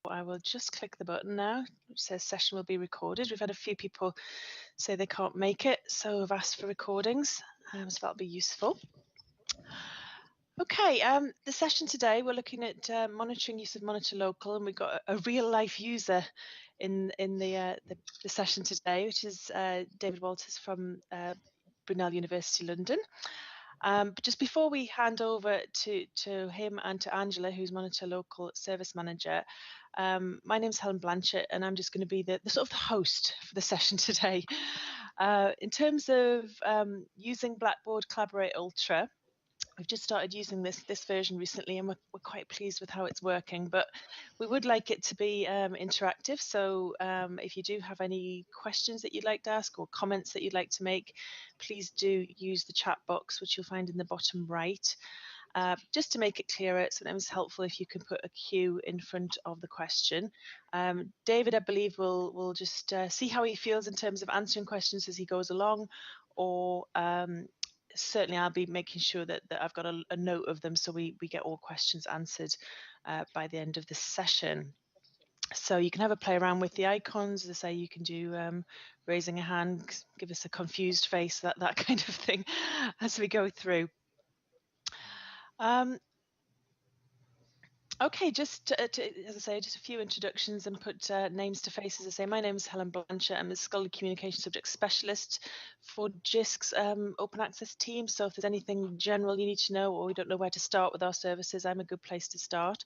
I will just click the button now, which says session will be recorded. We've had a few people say they can't make it, so I've asked for recordings, so that'll be useful. Okay, the session today, we're looking at monitoring use of Monitor Local, and we've got a real-life user in the session today, which is David Walters from Brunel University, London. But just before we hand over to him and to Angela, who's Monitor Local Service Manager, my name's Helen Blanchett, and I'm just going to be the sort of the host for the session today. In terms of using Blackboard Collaborate Ultra, we've just started using this version recently, and we're quite pleased with how it's working, but we would like it to be interactive. So if you do have any questions that you'd like to ask or comments that you'd like to make, please do use the chat box, which you'll find in the bottom right. Just to make it clearer, it's sometimes helpful if you can put a Q in front of the question. David, I believe, will just see how he feels in terms of answering questions as he goes along, or certainly I'll be making sure that I've got a note of them so we get all questions answered by the end of the session. So you can have a play around with the icons. As I say, you can do raising a hand, give us a confused face, that kind of thing as we go through. Okay, just as I say, just a few introductions and put names to faces. As I say, my name is Helen Blanchett. I'm a Scholarly Communication Subject Specialist for JISC's Open Access team. So if there's anything general you need to know, or you don't know where to start with our services, I'm a good place to start.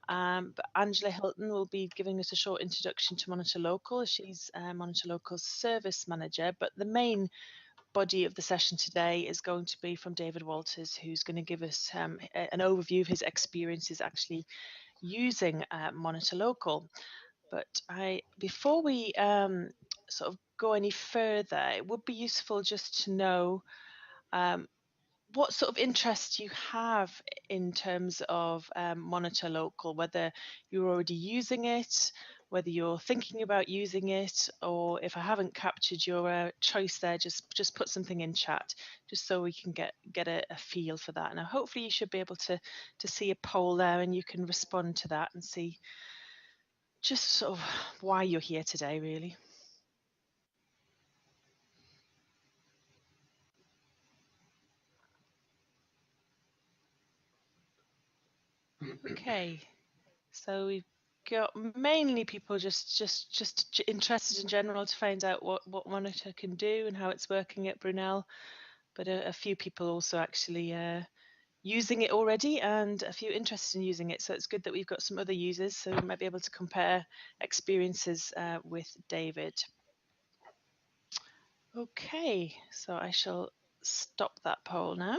But Angela Hilton will be giving us a short introduction to Monitor Local. She's Monitor Local's Service Manager, but the main body of the session today is going to be from David Walters, who's going to give us an overview of his experiences actually using Monitor Local. But before we sort of go any further, it would be useful just to know what sort of interest you have in terms of Monitor Local, whether you're already using it, whether you're thinking about using it, or if I haven't captured your choice there, just put something in chat, just so we can get a feel for that. Now, hopefully you should be able to see a poll there, and you can respond to that and see just sort of why you're here today, really. Okay, so we've got mainly people just interested in general to find out what Monitor can do and how it's working at Brunel, but a few people also actually using it already, and a few interested in using it. So it's good that we've got some other users, so we might be able to compare experiences with David. Okay, so I shall stop that poll now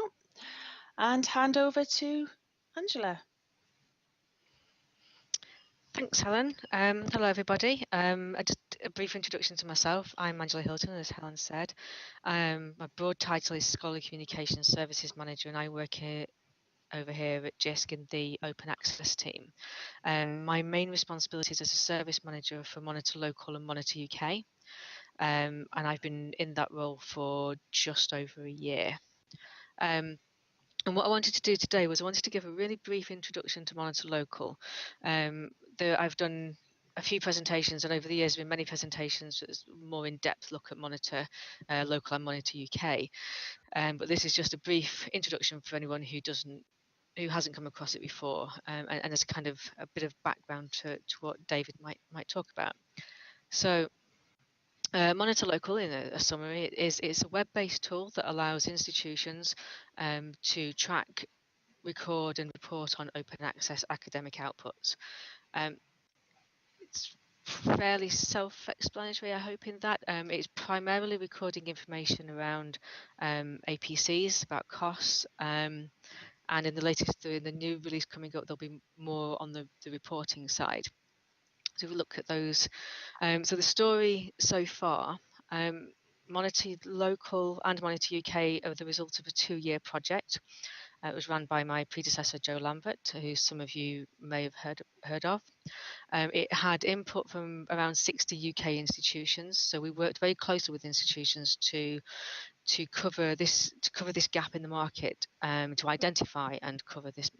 and hand over to Angela. Thanks, Helen. Hello, everybody. Just a brief introduction to myself. I'm Angela Hilton, as Helen said. My broad title is Scholarly Communication Services Manager, and I work over here at JISC in the Open Access team. My main responsibilities as a service manager for Monitor Local and Monitor UK, and I've been in that role for just over a year. And what I wanted to do today was I wanted to give a really brief introduction to Monitor Local. I've done a few presentations, and over the years, there have been many presentations, more in-depth look at Monitor Local and Monitor UK. But this is just a brief introduction for anyone who hasn't come across it before, and as kind of a bit of background to what David might talk about. So. Monitor Local, in a summary, it's a web-based tool that allows institutions to track, record and report on open access academic outputs. It's fairly self-explanatory, I hope, in that it's primarily recording information around APCs, about costs, and in the new release coming up, there'll be more on the reporting side. So we look at those. So the story so far, Monitor Local and Monitor UK are the result of a 2-year project. It was run by my predecessor, Joe Lambert, who some of you may have heard of. It had input from around 60 UK institutions. So we worked very closely with institutions to cover this gap in the market, to identify and cover this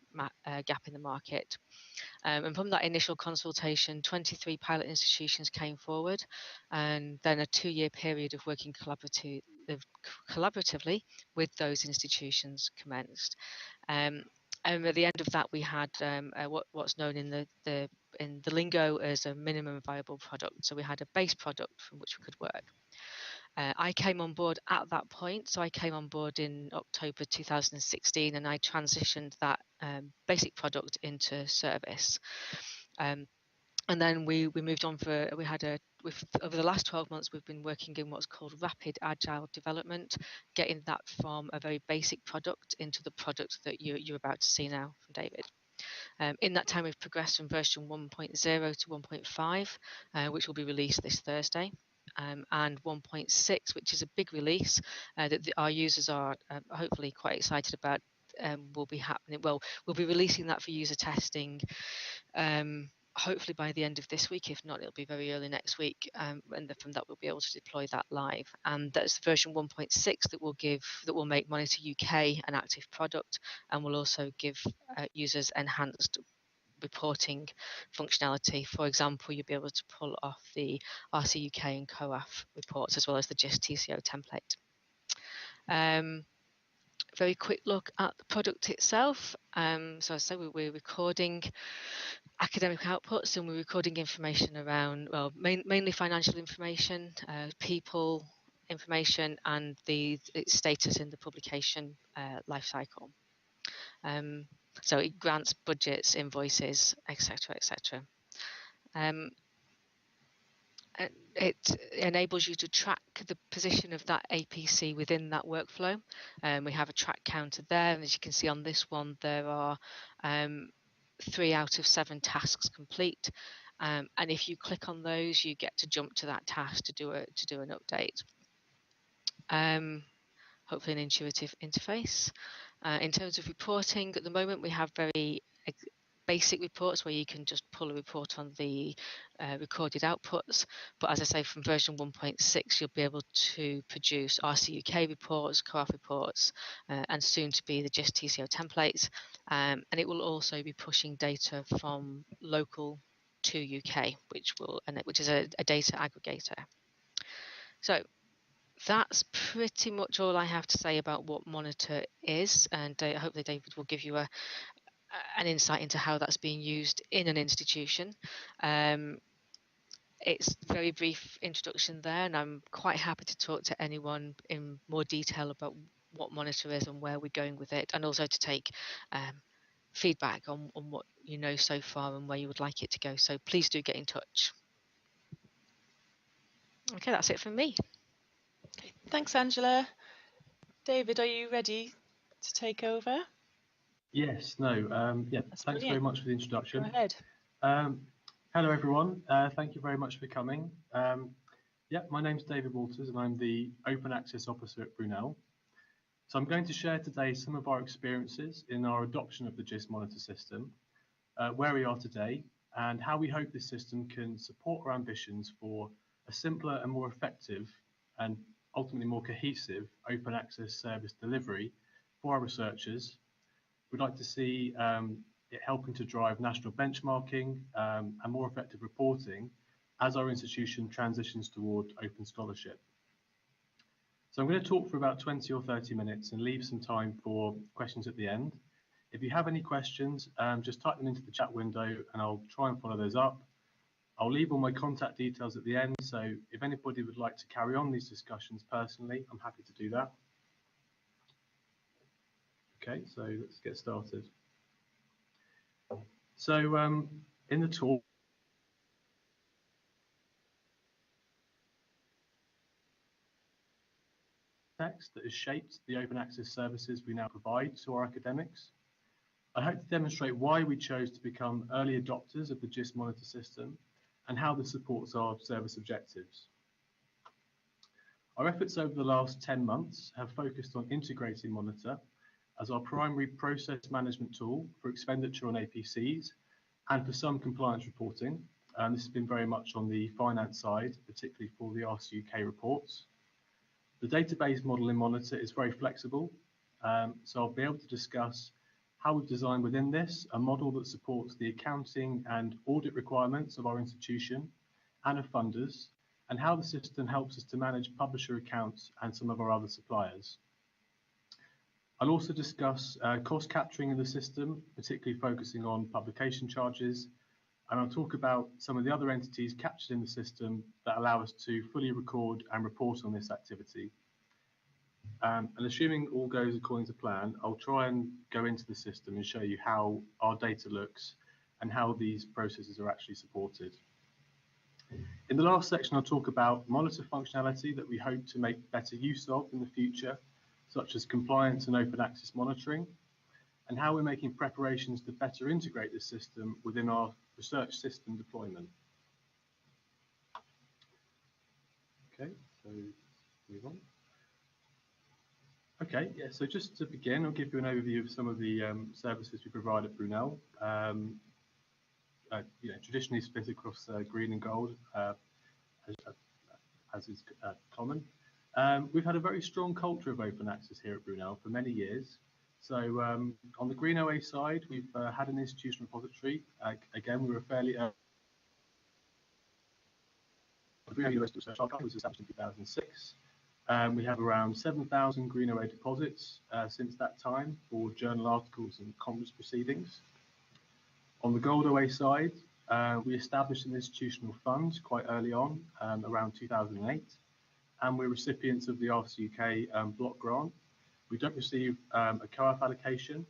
gap in the market. And from that initial consultation, 23 pilot institutions came forward, and then a 2-year period of working collaboratively with those institutions commenced. And at the end of that, we had what's known in the lingo as a minimum viable product. So we had a base product from which we could work. I came on board at that point. So I came on board in October 2016, and I transitioned that basic product into service. And then we moved on over the last 12 months, we've been working in what's called rapid agile development, getting that from a very basic product into the product that you're about to see now from David. In that time, we've progressed from version 1.0 to 1.5, which will be released this Thursday. And 1.6, which is a big release that our users are hopefully quite excited about, will be happening. Well, we'll be releasing that for user testing hopefully by the end of this week. If not, it'll be very early next week, and from that we'll be able to deploy that live. And that's version 1.6 that will make Monitor UK an active product, and will also give users enhanced reporting functionality. For example, you'll be able to pull off the RC UK and COAF reports, as well as the Jisc TCO template. Very quick look at the product itself. So I say we're recording academic outputs, and we're recording information around, well, mainly financial information, people information, and its status in the publication life cycle. So it grants budgets, invoices, etc., etc. It enables you to track the position of that APC within that workflow. We have a track counter there, and as you can see on this one, there are 3 out of 7 tasks complete. And if you click on those, you get to jump to that task to do an update. Hopefully an intuitive interface. In terms of reporting, at the moment we have very basic reports where you can just pull a report on the recorded outputs. But as I say, from version 1.6, you'll be able to produce RC UK reports, COAF reports, and soon to be the Jisc TCO templates. And it will also be pushing data from local to UK, which is a data aggregator. So that's pretty much all I have to say about what Monitor is, and hopefully David will give you an insight into how that's being used in an institution. It's a very brief introduction there, and I'm quite happy to talk to anyone in more detail about what Monitor is and where we're going with it, and also to take feedback on what you know so far and where you would like it to go. So please do get in touch. Okay, that's it from me. Thanks, Angela. David, are you ready to take over? Yes, yeah, thanks very much for the introduction. Go ahead. Hello, everyone. Thank you very much for coming. Yeah, my name's David Walters, and I'm the Open Access Officer at Brunel. So I'm going to share today some of our experiences in our adoption of the Jisc Monitor system, where we are today, and how we hope this system can support our ambitions for a simpler and more effective and ultimately more cohesive open access service delivery for our researchers. We'd like to see it helping to drive national benchmarking and more effective reporting as our institution transitions toward open scholarship. So I'm going to talk for about 20 or 30 minutes and leave some time for questions at the end. If you have any questions, just type them into the chat window and I'll try and follow those up. I'll leave all my contact details at the end, so if anybody would like to carry on these discussions personally, I'm happy to do that. Okay, so let's get started. So in the talk, text that has shaped the open access services we now provide to our academics. I hope to demonstrate why we chose to become early adopters of the Jisc Monitor system and how this supports our service objectives. Our efforts over the last 10 months have focused on integrating Monitor as our primary process management tool for expenditure on APCs and for some compliance reporting. This has been very much on the finance side, particularly for the RC UK reports. The database model in Monitor is very flexible, so I'll be able to discuss how we've designed within this a model that supports the accounting and audit requirements of our institution and of funders, and how the system helps us to manage publisher accounts and some of our other suppliers. I'll also discuss cost capturing in the system, particularly focusing on publication charges, and I'll talk about some of the other entities captured in the system that allow us to fully record and report on this activity. And assuming all goes according to plan, I'll try and go into the system and show you how our data looks and how these processes are actually supported. In the last section, I'll talk about monitor functionality that we hope to make better use of in the future, such as compliance and open access monitoring, and how we're making preparations to better integrate this system within our research system deployment. Okay, so move on. Okay, yeah, so just to begin, I'll give you an overview of some of the services we provide at Brunel. Traditionally split across green and gold, as is common. We've had a very strong culture of open access here at Brunel for many years. So on the green OA side, we've had an institutional repository. Again, we were fairly the Brunel University Research Archive was established in 2006. We have around 7,000 green OA deposits since that time for journal articles and conference proceedings. On the gold OA side, we established an institutional fund quite early on, around 2008, and we're recipients of the RCUK block grant. We don't receive a co-op allocation,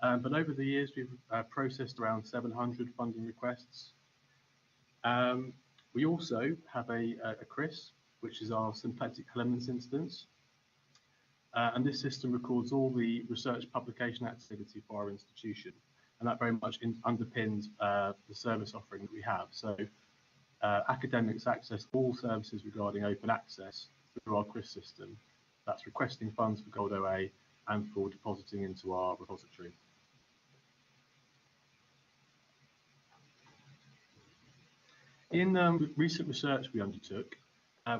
but over the years we've processed around 700 funding requests. We also have a CRIS, which is our symplectic elements instance, and this system records all the research publication activity for our institution, and that very much underpins the service offering that we have. So academics access all services regarding open access through our CRIS system. That's requesting funds for Gold OA and for depositing into our repository. In recent research we undertook,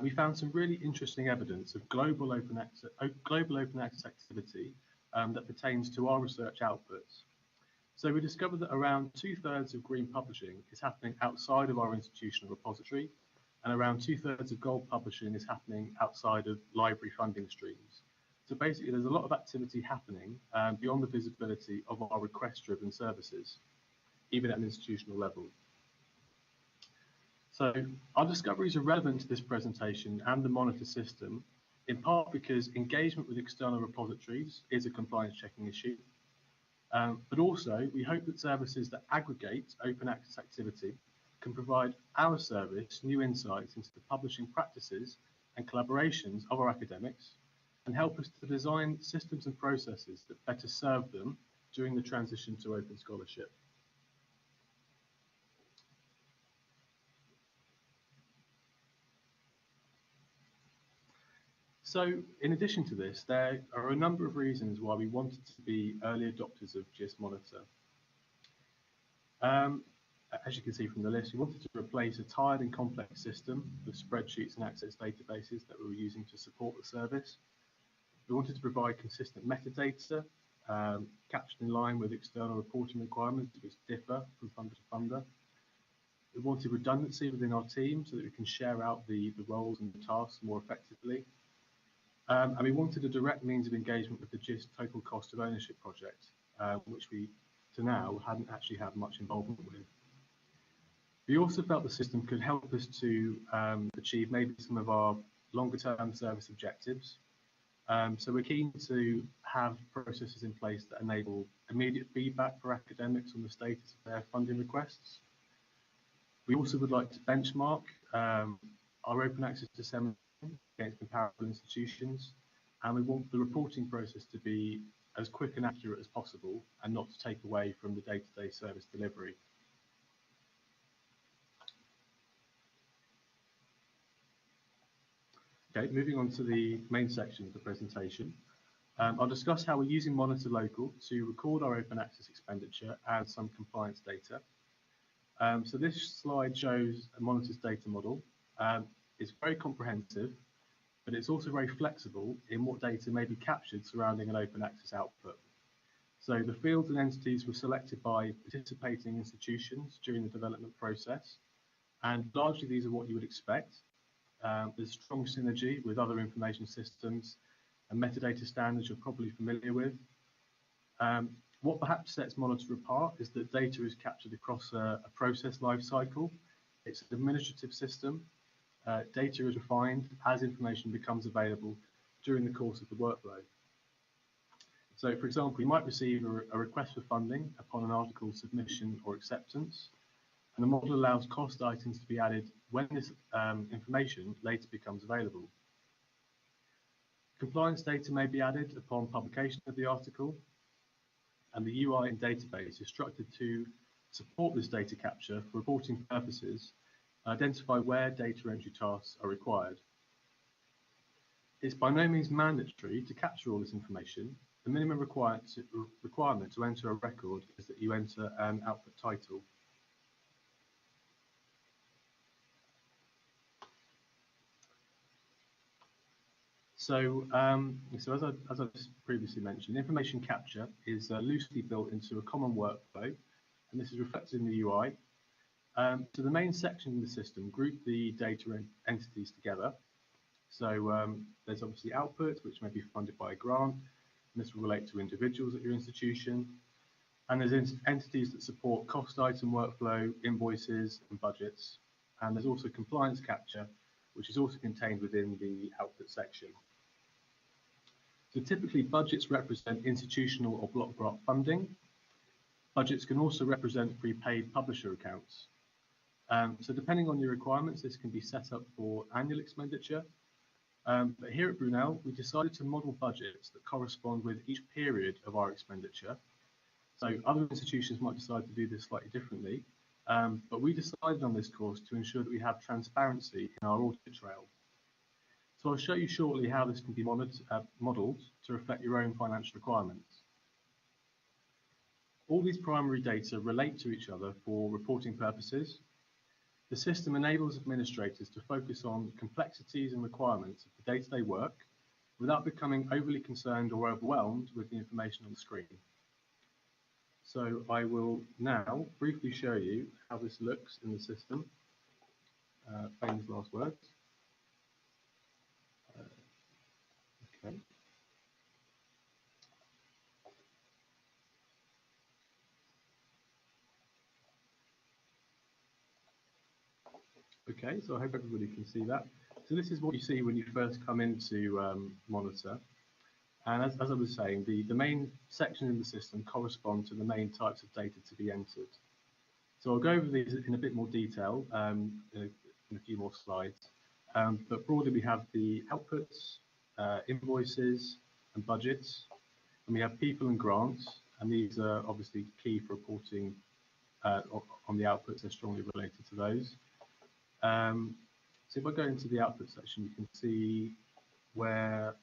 we found some really interesting evidence of global open access activity that pertains to our research outputs. So we discovered that around 2/3 of green publishing is happening outside of our institutional repository, and around 2/3 of gold publishing is happening outside of library funding streams. So basically there's a lot of activity happening beyond the visibility of our request-driven services, even at an institutional level. So our discoveries are relevant to this presentation and the monitor system, in part because engagement with external repositories is a compliance checking issue, but also we hope that services that aggregate open access activity can provide our service new insights into the publishing practices and collaborations of our academics and help us to design systems and processes that better serve them during the transition to open scholarship. So in addition to this, there are a number of reasons why we wanted to be early adopters of Jisc Monitor. As you can see from the list, we wanted to replace a tired and complex system with spreadsheets and access databases that we were using to support the service. We wanted to provide consistent metadata, captured in line with external reporting requirements which differ from funder to funder. We wanted redundancy within our team so that we can share out the roles and the tasks more effectively. And we wanted a direct means of engagement with the Jisc Total Cost of Ownership project, which we, to now, hadn't actually had much involvement with. We also felt the system could help us to achieve maybe some of our longer-term service objectives. So we're keen to have processes in place that enable immediate feedback for academics on the status of their funding requests. We also would like to benchmark our open access dissemination against comparable institutions, and we want the reporting process to be as quick and accurate as possible and not to take away from the day-to-day service delivery. Okay, moving on to the main section of the presentation. I'll discuss how we're using Monitor Local to record our open access expenditure and some compliance data. So this slide shows a Monitor's data model. It's very comprehensive, but it's also very flexible in what data may be captured surrounding an open access output. So the fields and entities were selected by participating institutions during the development process, and largely these are what you would expect. There's strong synergy with other information systems and metadata standards you're probably familiar with. What perhaps sets Monitor apart is that data is captured across a process life cycle. It's an administrative system. Data is refined as information becomes available during the course of the workflow. So, for example, you might receive a request for funding upon an article submission or acceptance, and the model allows cost items to be added when this information later becomes available. Compliance data may be added upon publication of the article, and the UI and database is structured to support this data capture for reporting purposes and identify where data entry tasks are required. It's by no means mandatory to capture all this information. The minimum requirement to enter a record is that you enter an output title. So, as I previously mentioned, information capture is loosely built into a common workflow, and this is reflected in the UI. So the main section in the system group the data entities together. So there's obviously output, which may be funded by a grant, and this will relate to individuals at your institution. And there's entities that support cost item workflow, invoices, and budgets. And there's also compliance capture, which is also contained within the output section. So typically, budgets represent institutional or block grant funding. Budgets can also represent prepaid publisher accounts. So depending on your requirements, this can be set up for annual expenditure. But here at Brunel, we decided to model budgets that correspond with each period of our expenditure. So other institutions might decide to do this slightly differently, but we decided on this course to ensure that we have transparency in our audit trail. So I'll show you shortly how this can be modeled to reflect your own financial requirements. All these primary data relate to each other for reporting purposes. The system enables administrators to focus on complexities and requirements of the day-to-day work without becoming overly concerned or overwhelmed with the information on the screen. So I will now briefly show you how this looks in the system. Famous last words. Okay. Okay, so I hope everybody can see that. So this is what you see when you first come into Monitor. And as I was saying, the main section in the system correspond to the main types of data to be entered. So I'll go over these in a bit more detail in a few more slides. But broadly, we have the outputs, invoices, and budgets. And we have people and grants. And these are obviously key for reporting on the outputs. They're strongly related to those. So if I go into the output section, you can see where,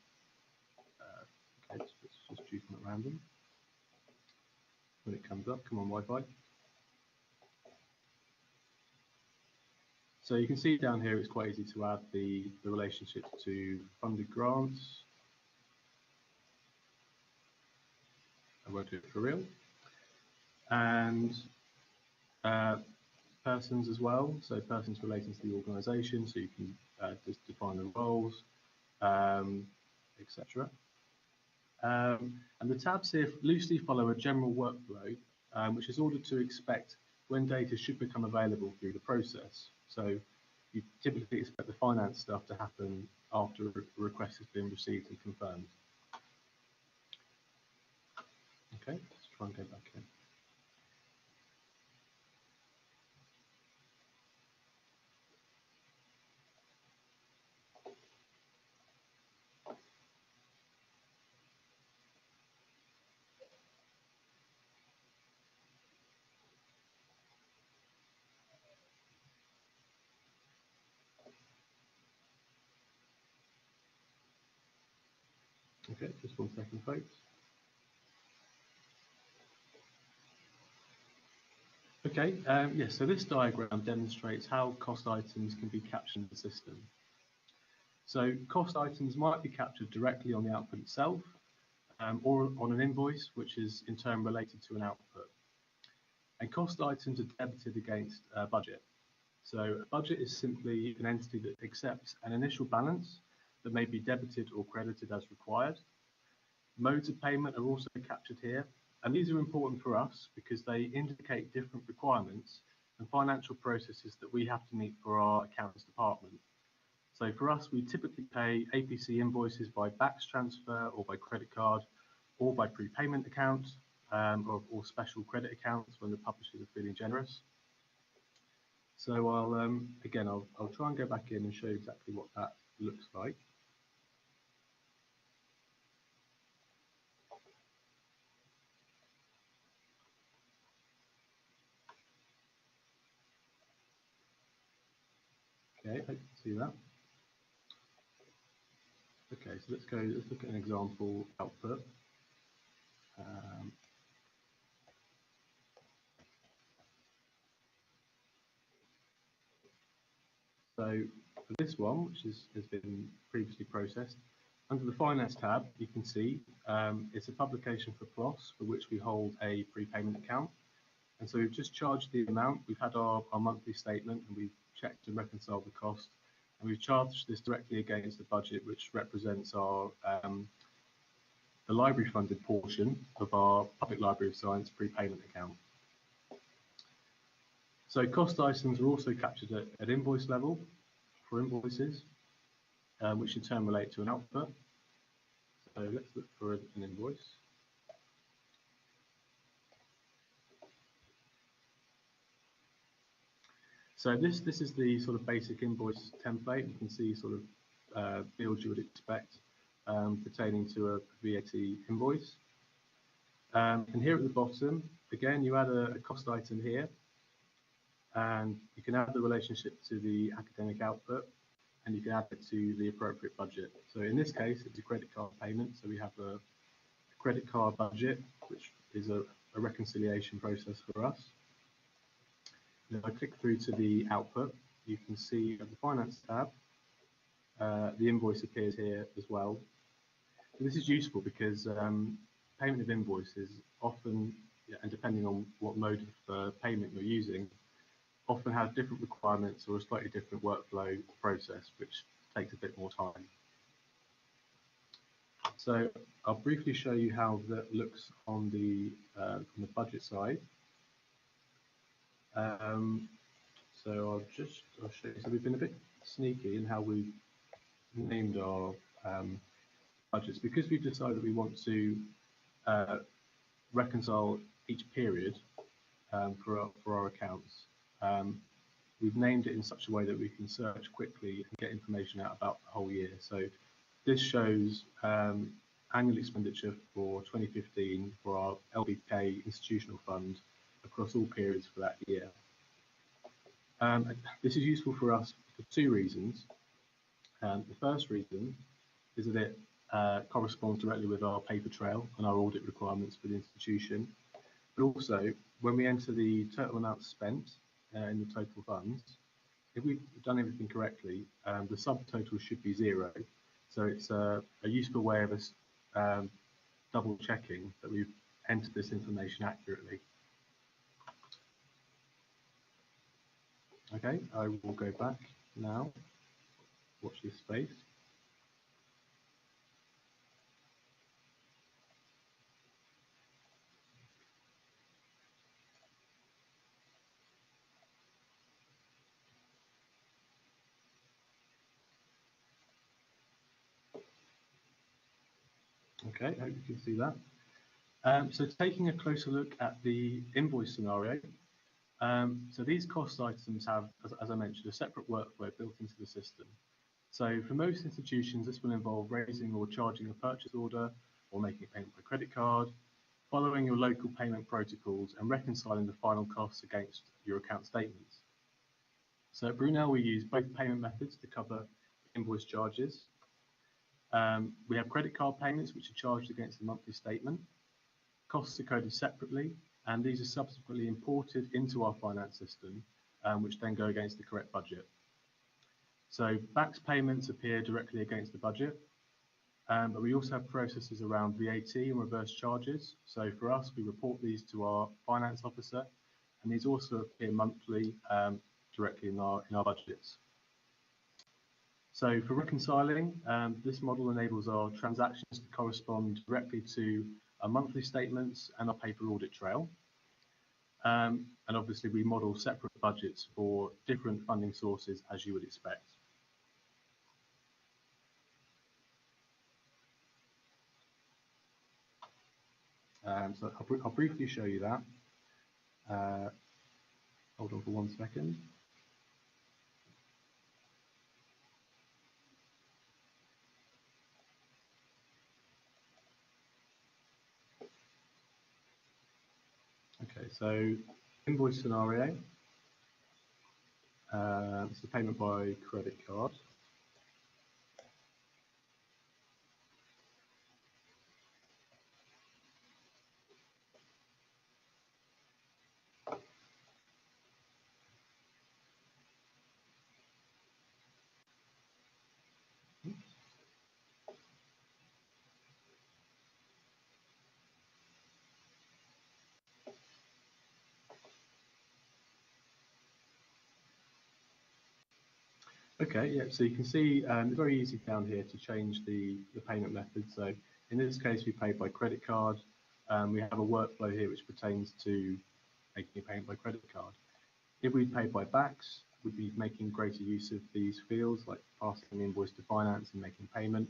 okay, let's just choose one at random. When it comes up, come on Wi-Fi. So you can see down here, it's quite easy to add the relationship to funded grants. I won't do it for real. And persons as well, so persons relating to the organisation, so you can just define the roles, etc. And the tabs here loosely follow a general workflow, which is ordered to expect when data should become available through the process. So you typically expect the finance stuff to happen after a request has been received and confirmed. Okay, let's try and go back in. Okay, just 1 second, folks. Okay, yes, so this diagram demonstrates how cost items can be captured in the system. So cost items might be captured directly on the output itself, or on an invoice, which is in turn related to an output. And cost items are debited against budget. So a budget is simply an entity that accepts an initial balance that may be debited or credited as required. Modes of payment are also captured here, and these are important for us because they indicate different requirements and financial processes that we have to meet for our accounts department. So for us, we typically pay APC invoices by BACS transfer or by credit card or by prepayment account or special credit accounts when the publishers are feeling generous. So I'll try and go back in and show exactly what that looks like. Okay, hope you can see that. Okay, so let's look at an example output. So for this one, which has been previously processed, under the Finance tab, you can see it's a publication for PLOS, for which we hold a prepayment account. And so we've just charged the amount. We've had our monthly statement, and we've checked and reconciled the cost. And we've charged this directly against the budget, which represents our the library funded portion of our Public Library of Science prepayment account. So cost items are also captured at invoice level for invoices, which in turn relate to an output. So let's look for an invoice. So this is the sort of basic invoice template. You can see sort of fields you would expect pertaining to a VAT invoice. And here at the bottom, again, you add a cost item here, and you can add the relationship to the academic output, and you can add it to the appropriate budget. So in this case, it's a credit card payment. So we have a credit card budget, which is a reconciliation process for us. If I click through to the output, you can see at the Finance tab, the invoice appears here as well. And this is useful because payment of invoices often, and depending on what mode of payment you're using, often have different requirements or a slightly different workflow process, which takes a bit more time. So I'll briefly show you how that looks on the budget side. So I'll show you. So we've been a bit sneaky in how we've named our budgets, because we've decided we want to reconcile each period for our accounts. We've named it in such a way that we can search quickly and get information out about the whole year. So this shows annual expenditure for 2015 for our LBK institutional fund across all periods for that year. This is useful for us for two reasons. The first reason is that it corresponds directly with our paper trail and our audit requirements for the institution. But also, when we enter the total amount spent in the total funds, if we've done everything correctly, the subtotal should be 0. So it's a useful way of us double checking that we've entered this information accurately. Okay, I will go back now. Watch this space. Okay, I hope you can see that. So taking a closer look at the invoice scenario, so these cost items have, as I mentioned, a separate workflow built into the system. So for most institutions, this will involve raising or charging a purchase order or making a payment by credit card, following your local payment protocols and reconciling the final costs against your account statements. So at Brunel, we use both payment methods to cover invoice charges. We have credit card payments, which are charged against the monthly statement. Costs are coded separately, and these are subsequently imported into our finance system, which then go against the correct budget. So BACS payments appear directly against the budget. But we also have processes around VAT and reverse charges. So for us, we report these to our finance officer, and these also appear monthly directly in our budgets. So for reconciling, this model enables our transactions to correspond directly to our monthly statements and our paper audit trail. And obviously we model separate budgets for different funding sources, as you would expect. So I'll briefly show you that. Hold on for 1 second. Okay, so invoice scenario. It's a payment by credit card. Okay, yeah, so you can see it's very easy down here to change the payment method. So in this case, we pay by credit card. We have a workflow here which pertains to making a payment by credit card. If we pay by backs, we'd be making greater use of these fields like passing the invoice to finance and making payment.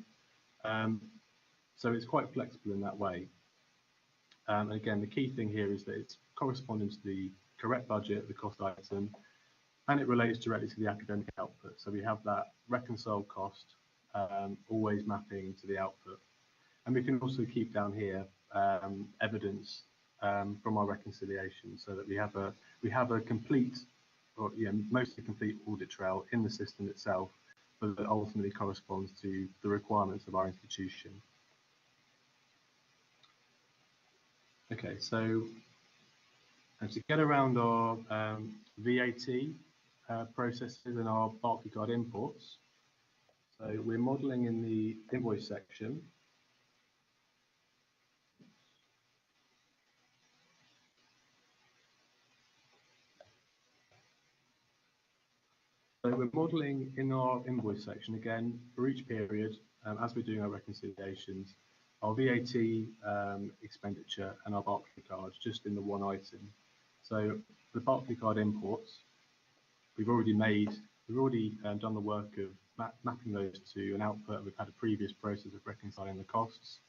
So it's quite flexible in that way. And again, the key thing here is that it's corresponding to the correct budget, the cost item, and it relates directly to the academic output. So we have that reconciled cost always mapping to the output. And we can also keep down here evidence from our reconciliation, so that we have a complete, or mostly complete audit trail in the system itself, but that ultimately corresponds to the requirements of our institution. Okay, so to get around our VAT processes and our Barclaycard imports, so we're modelling in the invoice section. So we're modelling in our invoice section again for each period, as we're doing our reconciliations, our VAT expenditure and our Barclaycard just in the one item. So the Barclaycard imports, we've already done the work of mapping those to an output. We've had a previous process of reconciling the costs.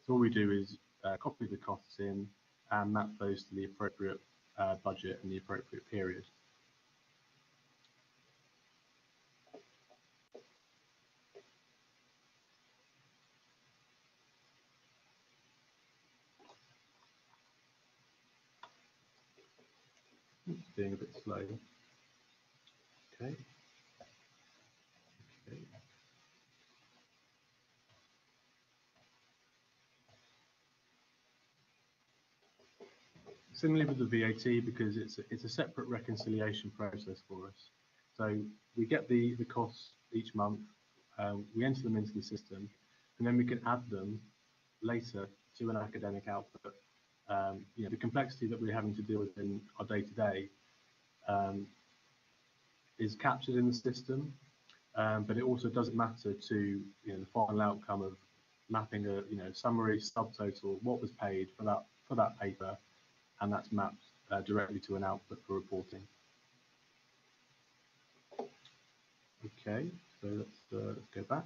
So all we do is copy the costs in and map those to the appropriate budget and the appropriate period. Being a bit slow. Okay. Similarly with the VAT, because it's a separate reconciliation process for us. So we get the costs each month, we enter them into the system, and then we can add them later to an academic output. The complexity that we're having to deal with in our day-to-day is captured in the system, but it also doesn't matter to the final outcome of mapping a summary, subtotal, what was paid for that paper, and that's mapped directly to an output for reporting. Okay, so let's go back.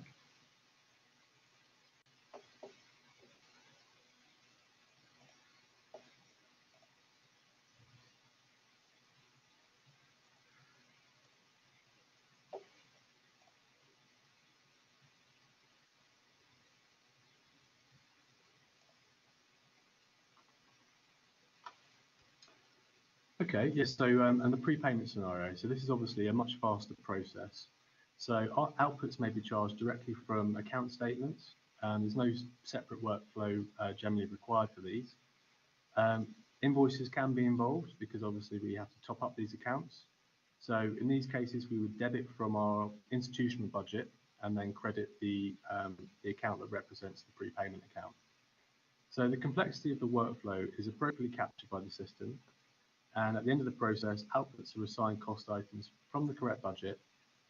Okay, yes, so and the prepayment scenario. So this is obviously a much faster process. So our outputs may be charged directly from account statements. There's no separate workflow generally required for these. Invoices can be involved because obviously we have to top up these accounts. So in these cases, we would debit from our institutional budget and then credit the account that represents the prepayment account. So the complexity of the workflow is appropriately captured by the system, and at the end of the process, outputs are assigned cost items from the correct budget,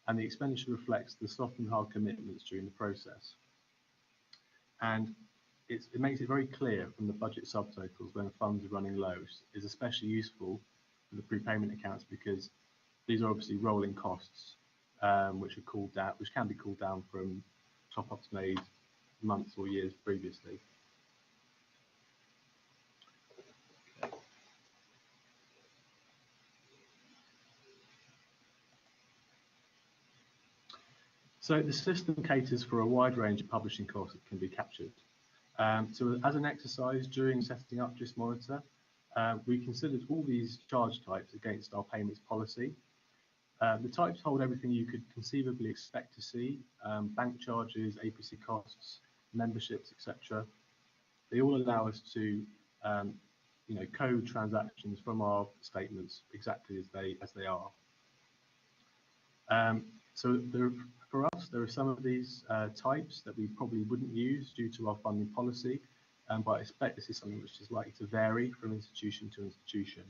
and the expenditure reflects the soft and hard commitments during the process. And it makes it very clear from the budget subtotals when funds are running low. Is especially useful for the prepayment accounts because these are obviously rolling costs, which are called down, which can be called down from top-ups made months or years previously. So the system caters for a wide range of publishing costs that can be captured. So as an exercise during setting up Jisc Monitor, we considered all these charge types against our payments policy. The types hold everything you could conceivably expect to see, bank charges, APC costs, memberships, etc. They all allow us to code transactions from our statements exactly as they are. For us, there are some of these types that we probably wouldn't use due to our funding policy, but I expect this is something which is likely to vary from institution to institution.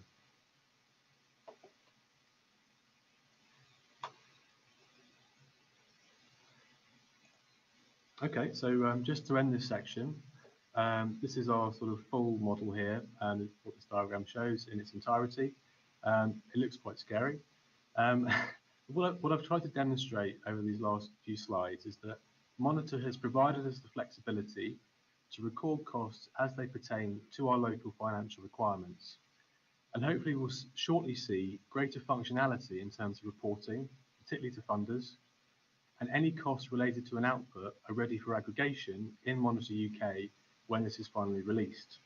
Okay, so just to end this section, this is our sort of full model here, and what this diagram shows in its entirety. It looks quite scary. What I've tried to demonstrate over these last few slides is that Monitor has provided us the flexibility to record costs as they pertain to our local financial requirements. And hopefully we'll shortly see greater functionality in terms of reporting, particularly to funders, and any costs related to an output are ready for aggregation in Monitor UK when this is finally released.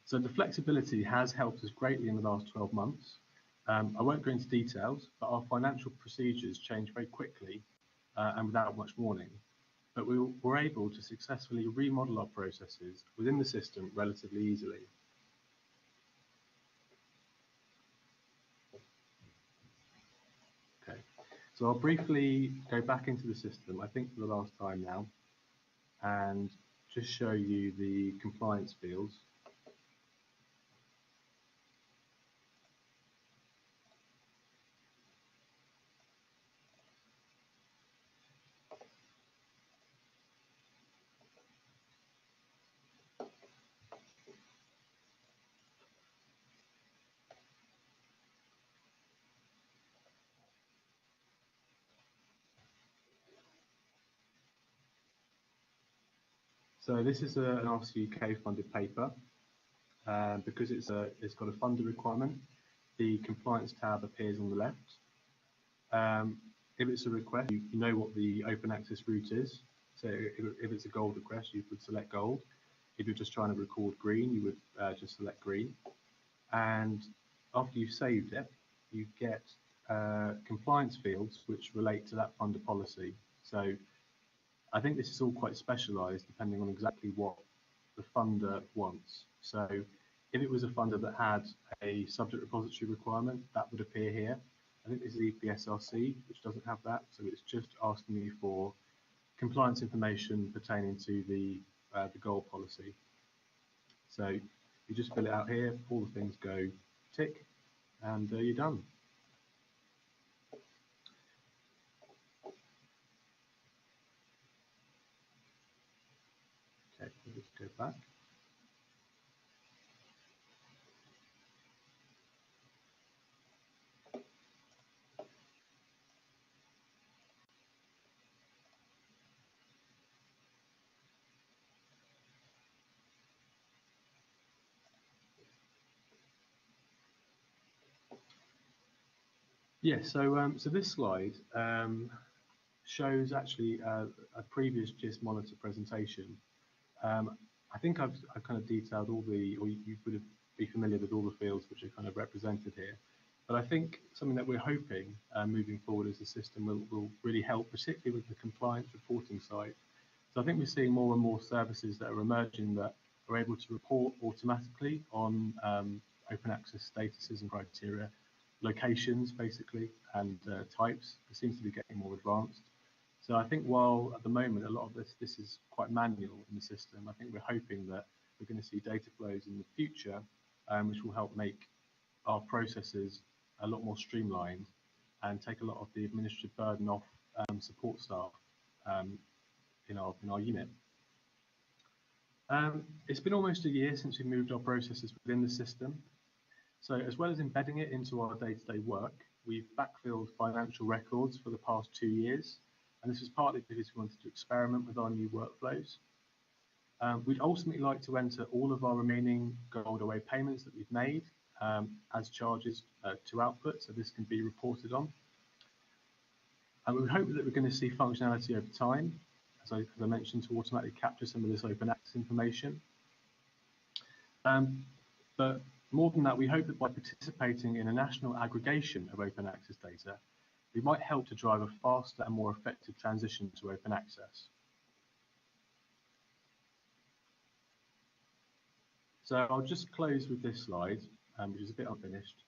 So the flexibility has helped us greatly in the last 12 months. I won't go into details, but our financial procedures change very quickly and without much warning. But we were able to successfully remodel our processes within the system relatively easily. Okay, so I'll briefly go back into the system, I think for the last time now, and just show you the compliance fields. So this is an RCUK funded paper. Because it's got a funder requirement, the compliance tab appears on the left. If it's a request, you know what the open access route is. So if it's a gold request, you would select gold. If you're just trying to record green, you would just select green. And after you've saved it, you get compliance fields which relate to that funder policy. So I think this is all quite specialized depending on exactly what the funder wants. So if it was a funder that had a subject repository requirement, that would appear here. I think this is the SRC, which doesn't have that. So it's just asking you for compliance information pertaining to the goal policy. So you just fill it out here, all the things go tick, and you're done. Okay, let's go back. Yeah, so this slide shows actually a previous Jisc Monitor presentation. I think I've kind of detailed all the, or you would be familiar with all the fields which are kind of represented here. But I think something that we're hoping moving forward as a system will really help, particularly with the compliance reporting side. So I think we're seeing more and more services that are emerging that are able to report automatically on open access statuses and criteria, locations basically, and types. It seems to be getting more advanced. So I think while at the moment a lot of this is quite manual in the system, I think we're hoping that we're going to see data flows in the future, which will help make our processes a lot more streamlined and take a lot of the administrative burden off support staff in our unit. It's been almost a year since we moved our processes within the system. So as well as embedding it into our day-to-day work, we've backfilled financial records for the past 2 years. And this is partly because we wanted to experiment with our new workflows. We'd ultimately like to enter all of our remaining gold away payments that we've made as charges to output, so this can be reported on. And we hope that we're going to see functionality over time, as I mentioned, to automatically capture some of this open access information. But more than that, we hope that by participating in a national aggregation of open access data, we might help to drive a faster and more effective transition to open access. So I'll just close with this slide, which is a bit unfinished.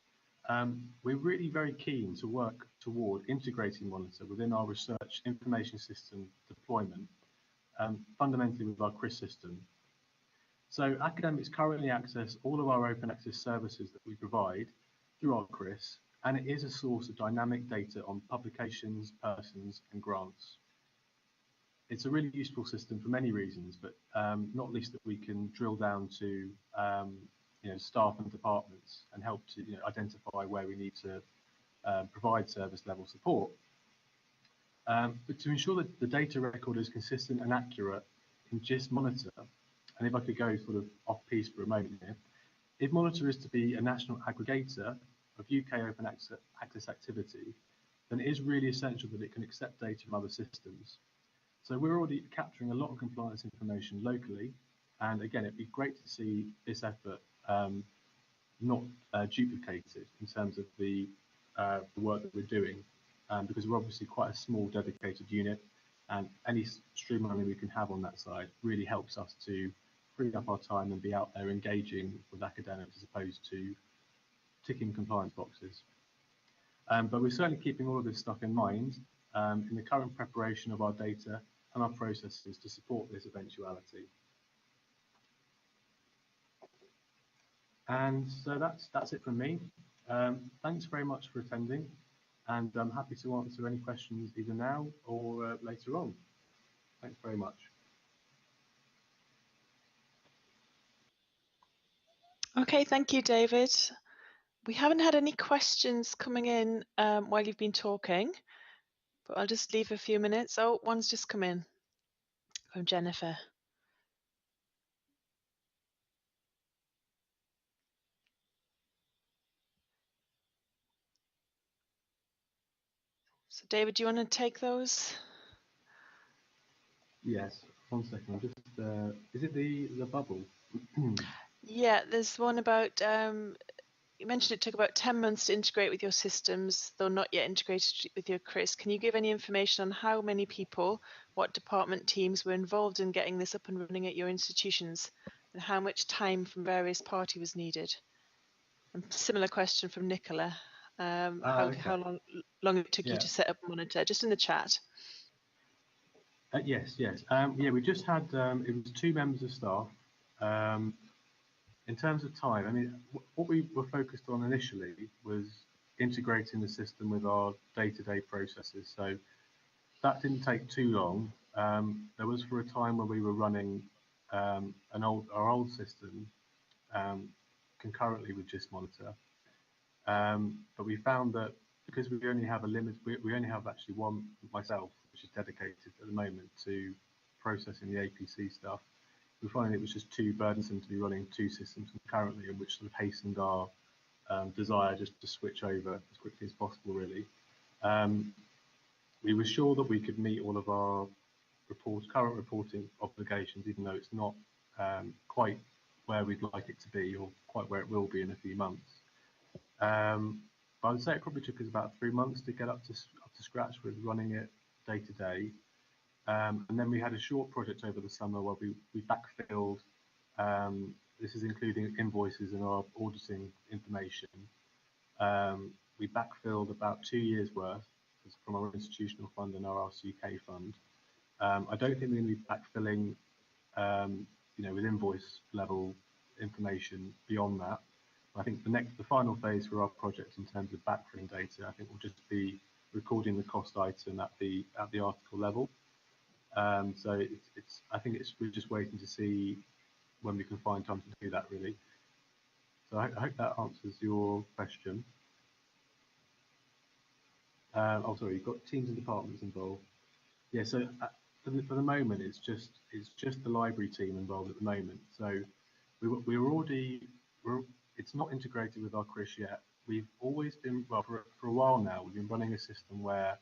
We're really very keen to work toward integrating Monitor within our research information system deployment, fundamentally with our CRIS system. So academics currently access all of our open access services that we provide through our CRIS, and it is a source of dynamic data on publications, persons, and grants. It's a really useful system for many reasons, but not least that we can drill down to staff and departments and help to identify where we need to provide service level support. But to ensure that the data record is consistent and accurate in Jisc Monitor, and if I could go sort of off-piece for a moment here, if Monitor is to be a national aggregator of UK open access activity, then it is really essential that it can accept data from other systems. So we're already capturing a lot of compliance information locally, and again, it'd be great to see this effort not duplicated in terms of the work that we're doing, because we're obviously quite a small dedicated unit, and any streamlining we can have on that side really helps us to free up our time and be out there engaging with academics as opposed to ticking compliance boxes. But we're certainly keeping all of this stuff in mind in the current preparation of our data and our processes to support this eventuality. And so that's it from me. Thanks very much for attending, and I'm happy to answer any questions either now or later on. Thanks very much. Okay, thank you, David. We haven't had any questions coming in while you've been talking, but I'll just leave a few minutes. Oh, one's just come in from Jennifer. So David, do you want to take those? Yes, 1 second. Just is it the bubble? Yeah, there's one about you mentioned it took about 10 months to integrate with your systems, though not yet integrated with your CRIS. Can you give any information on how many people, what department teams were involved in getting this up and running at your institutions, and how much time from various parties was needed? And similar question from Nicola. Okay. How long it took you to set up Monitor, just in the chat. Yes. Yeah, we just had, it was 2 members of staff. In terms of time, I mean, what we were focused on initially was integrating the system with our day-to-day processes. So that didn't take too long. There was for a time where we were running our old system concurrently with Jisc Monitor. But we found that because we only have a limit, we only have actually one, myself, which is dedicated at the moment to processing the APC stuff. We found it was just too burdensome to be running 2 systems concurrently, and which sort of hastened our desire just to switch over as quickly as possible, really. We were sure that we could meet all of our current reporting obligations, even though it's not quite where we'd like it to be, or quite where it will be in a few months. But I would say it probably took us about 3 months to get up to scratch with running it day to day. And then we had a short project over the summer where we backfilled, this is including invoices and our auditing information. We backfilled about 2 years worth, from our institutional fund and our RCUK fund. I don't think we're going to be backfilling, with invoice level information beyond that. I think the final phase for our project in terms of backfilling data, I think will just be recording the cost item at the article level. So we're just waiting to see when we can find time to do that, really. So I hope that answers your question. Oh, sorry, you've got teams and departments involved. Yeah, so for the moment, it's just the library team involved at the moment. So it's not integrated with our CRIS yet. We've always been, well, for a while now, we've been running a system where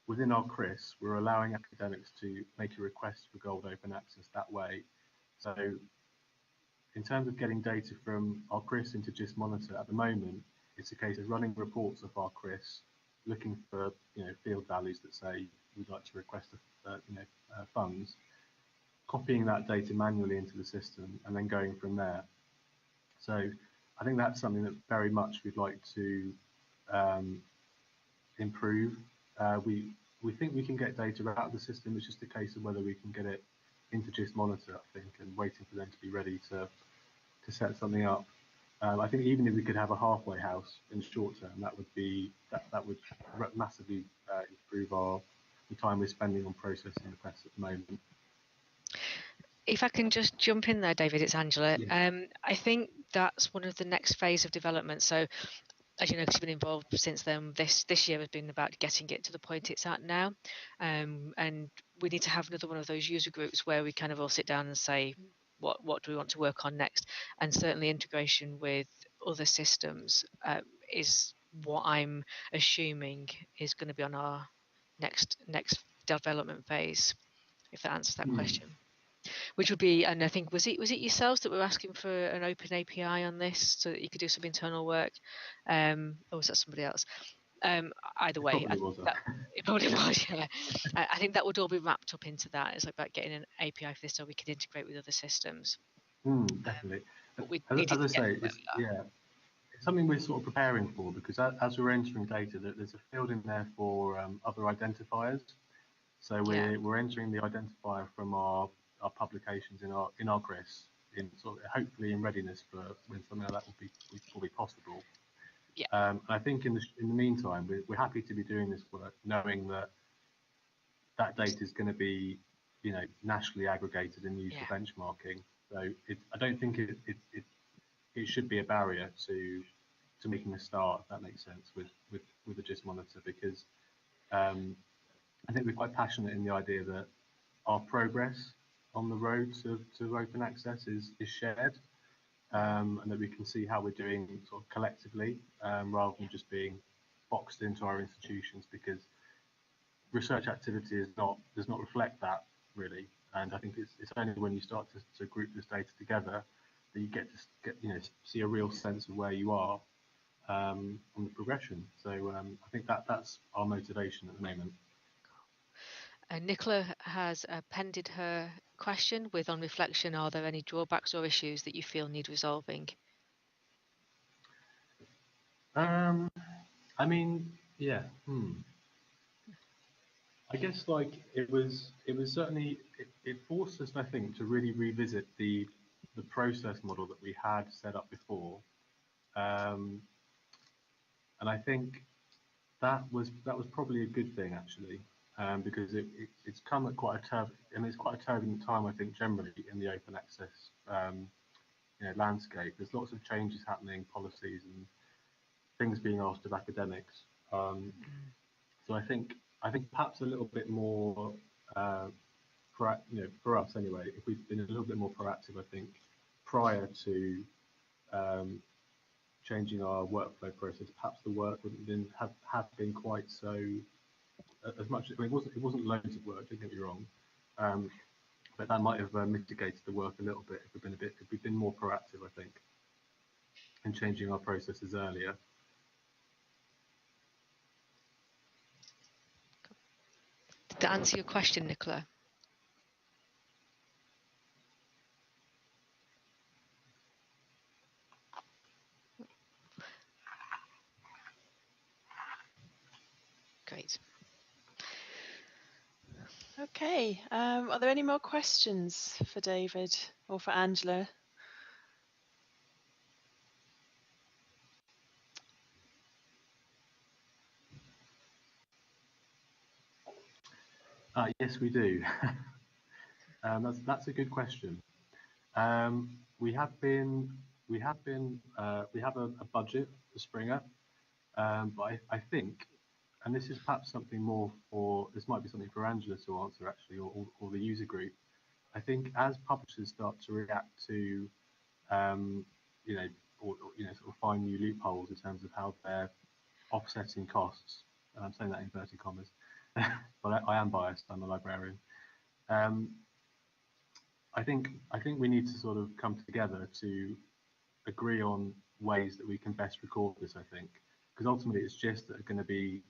within our CRIS, we're allowing academics to make a request for gold open access that way. So in terms of getting data from our CRIS into Jisc Monitor at the moment, it's a case of running reports of our CRIS, looking for field values that say we'd like to request funds, copying that data manually into the system, and then going from there. So I think that's something that very much we'd like to improve. We think we can get data out of the system. It's just a case of whether we can get it into Jisc Monitor, I think, and waiting for them to be ready to set something up. I think even if we could have a halfway house in the short term, that would massively improve the time we're spending on processing requests at the moment. If I can just jump in there, David, it's Angela. Yeah. I think that's one of the next phase of development. So, as you know, because you've been involved since then, this year has been about getting it to the point it's at now. And we need to have another one of those user groups where we kind of all sit down and say, what do we want to work on next? And certainly integration with other systems is what I'm assuming is going to be on our next development phase, if that answers that question. Which would be, and I think was it yourselves that were asking for an open API on this so that you could do some internal work, or was that somebody else? Either way, it probably was. Yeah, I think that would all be wrapped up into that. It's about getting an API for this so we could integrate with other systems. Definitely. As I say, it's something we're sort of preparing for, because as we're entering data, there's a field in there for other identifiers. So we're entering the identifier from our publications in our CRIS, in sort of hopefully in readiness for when something like that will be possible. Yeah. And I think in the meantime, we're happy to be doing this work, knowing that data is going to be nationally aggregated and used for benchmarking. So I don't think it should be a barrier to making a start, if that makes sense, with the Jisc Monitor, because I think we're quite passionate in the idea that our progress on the road to open access is shared, and that we can see how we're doing sort of collectively, rather than just being boxed into our institutions, because research activity does not reflect that, really. And I think it's only when you start to group this data together that you get see a real sense of where you are on the progression. So I think that's our motivation at the moment. Nicola has appended her question with, on reflection, are there any drawbacks or issues that you feel need resolving? I mean, yeah. I guess it was certainly it forced us, I think, to really revisit the process model that we had set up before, and I think that was probably a good thing, actually, because it's come at quite a turbulent time, I think, generally in the open access landscape. There's lots of changes happening, policies and things being asked of academics. So I think perhaps a little bit more, for us anyway, if we'd been a little bit more proactive, I think, prior to changing our workflow process, perhaps the work wouldn't have been quite so as much. I mean, it wasn't loads of work, don't get me wrong, but that might have mitigated the work a little bit if we'd been more proactive, I think, in changing our processes earlier. Did that answer your question, Nicola? Great. Okay, are there any more questions for David or for Angela? Yes, we do. That's a good question. We have a budget for Springer, but I think, and this is perhaps something more for, this might be something for Angela to answer actually, or the user group. I think as publishers start to react to, you know, sort of find new loopholes in terms of how they're offsetting costs, and I'm saying that in inverted commas, but I am biased, I'm a librarian. I think we need to sort of come together to agree on ways that we can best record this. I think because ultimately it's JISC that are going to be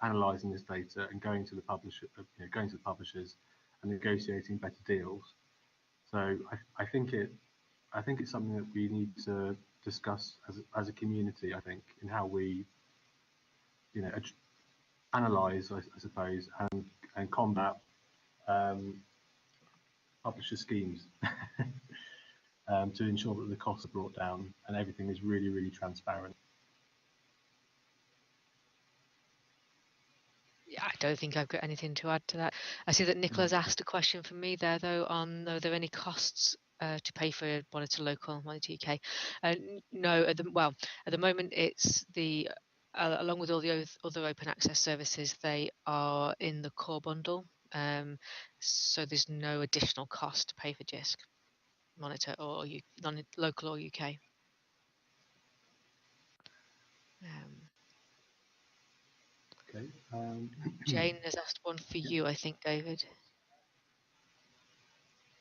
analysing this data and going to the publishers and negotiating better deals. So I think it's something that we need to discuss as a community. I think in how we analyse, I suppose, and combat publisher schemes to ensure that the costs are brought down and everything is really, really transparent. Yeah, I don't think I've got anything to add to that. I see that Nicola's asked a question for me there, though, on are there any costs to pay for Monitor Local, Monitor UK? No, at the moment it's the along with all the other open access services, they are in the core bundle. So there's no additional cost to pay for JISC Monitor or local or UK. Okay. Jane has asked one for you, I think, David.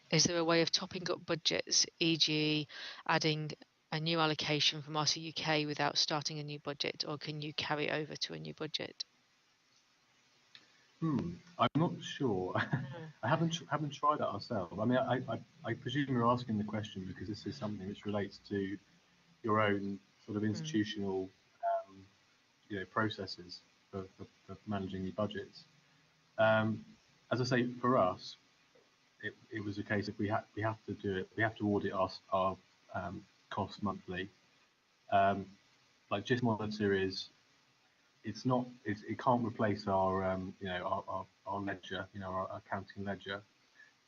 Is there a way of topping up budgets, e.g. adding a new allocation from RC UK without starting a new budget, or can you carry over to a new budget? I'm not sure. I haven't tried that ourselves. I mean, I presume you're asking the question because this is something which relates to your own sort of institutional, processes for managing your budgets. As I say, for us, it was a case of we have to do it. We have to audit our costs monthly. Like Jisc Monitor it can't replace our our ledger, our accounting ledger.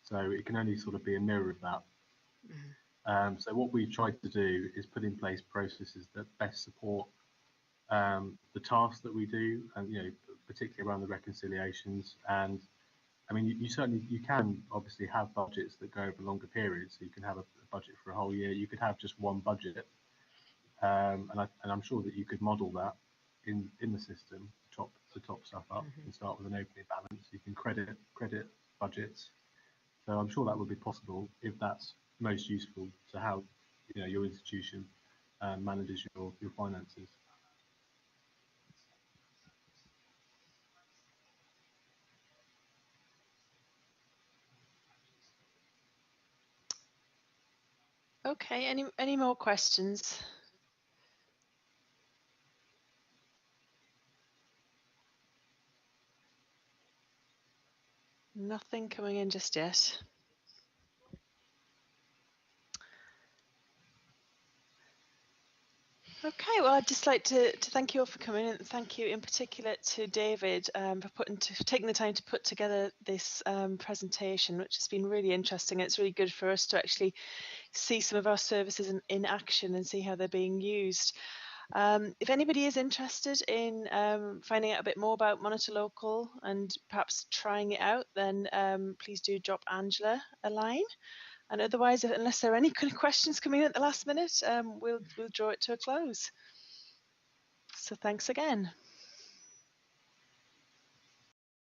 So it can only sort of be a mirror of that. So what we've tried to do is put in place processes that best support the tasks that we do, and particularly around the reconciliations. And I mean, you can obviously have budgets that go over longer periods. So you can have a budget for a whole year. You could have just one budget, and I'm sure that you could model that in the system, to top stuff up, and start with an opening balance. You can credit budgets. So I'm sure that would be possible if that's most useful to how your institution manages your finances. Okay, any more questions? Nothing coming in just yet. Okay, well, I'd just like to thank you all for coming, and thank you in particular to David for taking the time to put together this presentation, which has been really interesting. It's really good for us to actually see some of our services in action and see how they're being used. If anybody is interested in finding out a bit more about Monitor Local and perhaps trying it out, then please do drop Angela a line. And otherwise, unless there are any kind of questions coming in at the last minute, we'll draw it to a close. So thanks again.